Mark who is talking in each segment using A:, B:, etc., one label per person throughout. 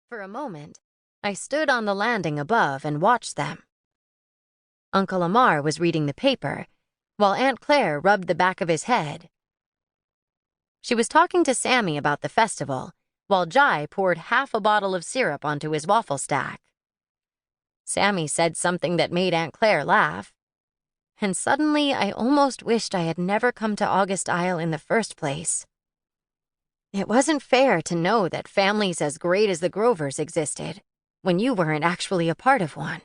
A: For a moment, I stood on the landing above and watched them. Uncle Amar was reading the paper, while Aunt Claire rubbed the back of his head. She was talking to Sammy about the festival, while Jai poured half a bottle of syrup onto his waffle stack. Sammy said something that made Aunt Claire laugh, and suddenly I almost wished I had never come to August Isle in the first place. It wasn't fair to know that families as great as the Grovers existed when you weren't actually a part of one.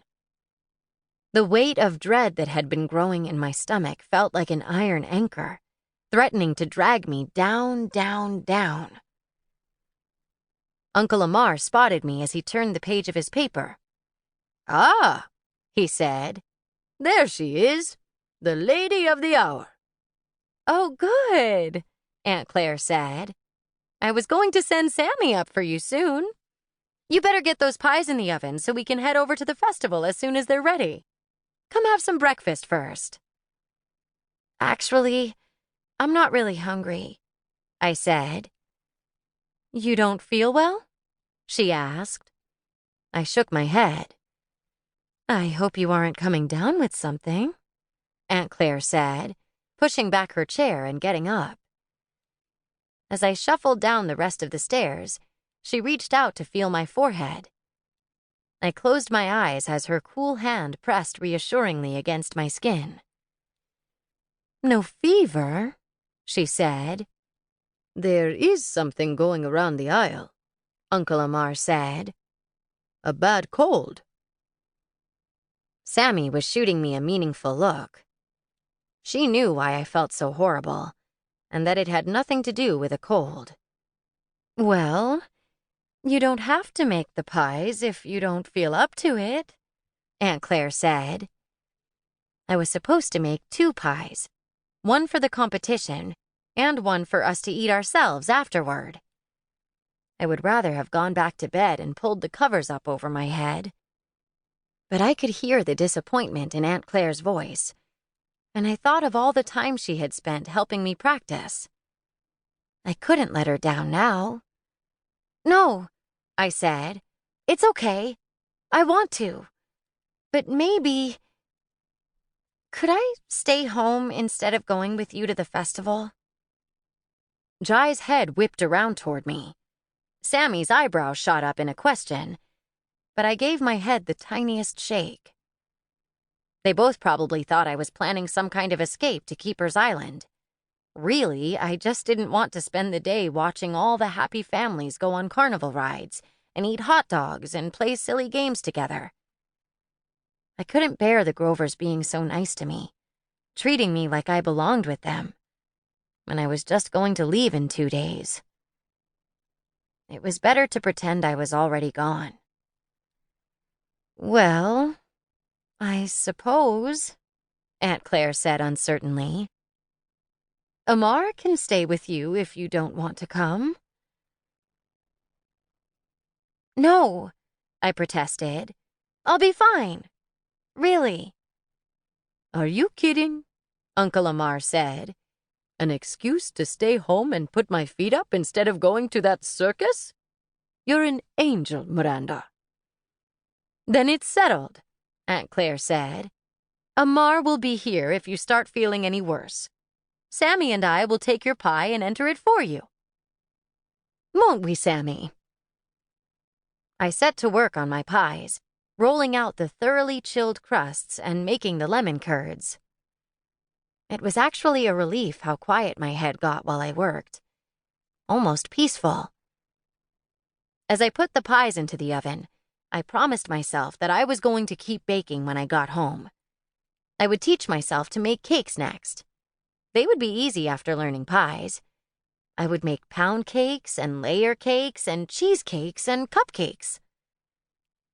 A: The weight of dread that had been growing in my stomach felt like an iron anchor, threatening to drag me down, down, down. Uncle Amar spotted me as he turned the page of his paper. "Ah," he said. "There she is, the lady of the hour." "Oh, good," Aunt Claire said. "I was going to send Sammy up for you soon. You better get those pies in the oven so we can head over to the festival as soon as they're ready. Come have some breakfast first." "Actually, I'm not really hungry," I said. "You don't feel well?" she asked. I shook my head. "I hope you aren't coming down with something," Aunt Claire said, pushing back her chair and getting up. As I shuffled down the rest of the stairs, she reached out to feel my forehead. I closed my eyes as her cool hand pressed reassuringly against my skin. "No fever," she said. "There is something going around the aisle," Uncle Amar said. "A bad cold." Sammy was shooting me a meaningful look. She knew why I felt so horrible, and that it had nothing to do with a cold. "Well, you don't have to make the pies if you don't feel up to it," Aunt Claire said. I was supposed to make 2 pies, one for the competition and one for us to eat ourselves afterward. I would rather have gone back to bed and pulled the covers up over my head. But I could hear the disappointment in Aunt Claire's voice, and I thought of all the time she had spent helping me practice. I couldn't let her down now. "No," I said. "It's okay. I want to. But maybe... Could I stay home instead of going with you to the festival?" Jai's head whipped around toward me. Sammy's eyebrows shot up in a question, but I gave my head the tiniest shake. They both probably thought I was planning some kind of escape to Keeper's Island. Really, I just didn't want to spend the day watching all the happy families go on carnival rides and eat hot dogs and play silly games together. I couldn't bear the Grovers being so nice to me, treating me like I belonged with them, when I was just going to leave in 2 days. It was better to pretend I was already gone. "Well, I suppose," Aunt Claire said uncertainly. "Amar can stay with you if you don't want to come." "No," I protested. "I'll be fine. Really." "Are you kidding?" Uncle Amar said. "An excuse to stay home and put my feet up instead of going to that circus? You're an angel, Miranda." "Then it's settled," Aunt Claire said. "Amar will be here if you start feeling any worse. Sammy and I will take your pie and enter it for you. Won't we, Sammy?" I set to work on my pies, rolling out the thoroughly chilled crusts and making the lemon curds. It was actually a relief how quiet my head got while I worked. Almost peaceful. As I put the pies into the oven, I promised myself that I was going to keep baking when I got home. I would teach myself to make cakes next. They would be easy after learning pies. I would make pound cakes and layer cakes and cheesecakes and cupcakes.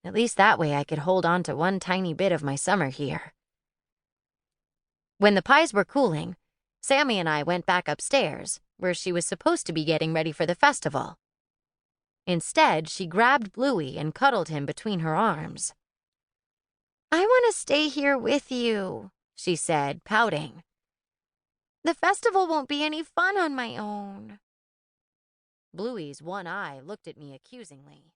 A: At least that way I could hold on to one tiny bit of my summer here. When the pies were cooling, Sammy and I went back upstairs, where she was supposed to be getting ready for the festival. Instead, she grabbed Bluey and cuddled him between her arms. "I want to stay here with you," she said, pouting. "The festival won't be any fun on my own." Bluey's one eye looked at me accusingly.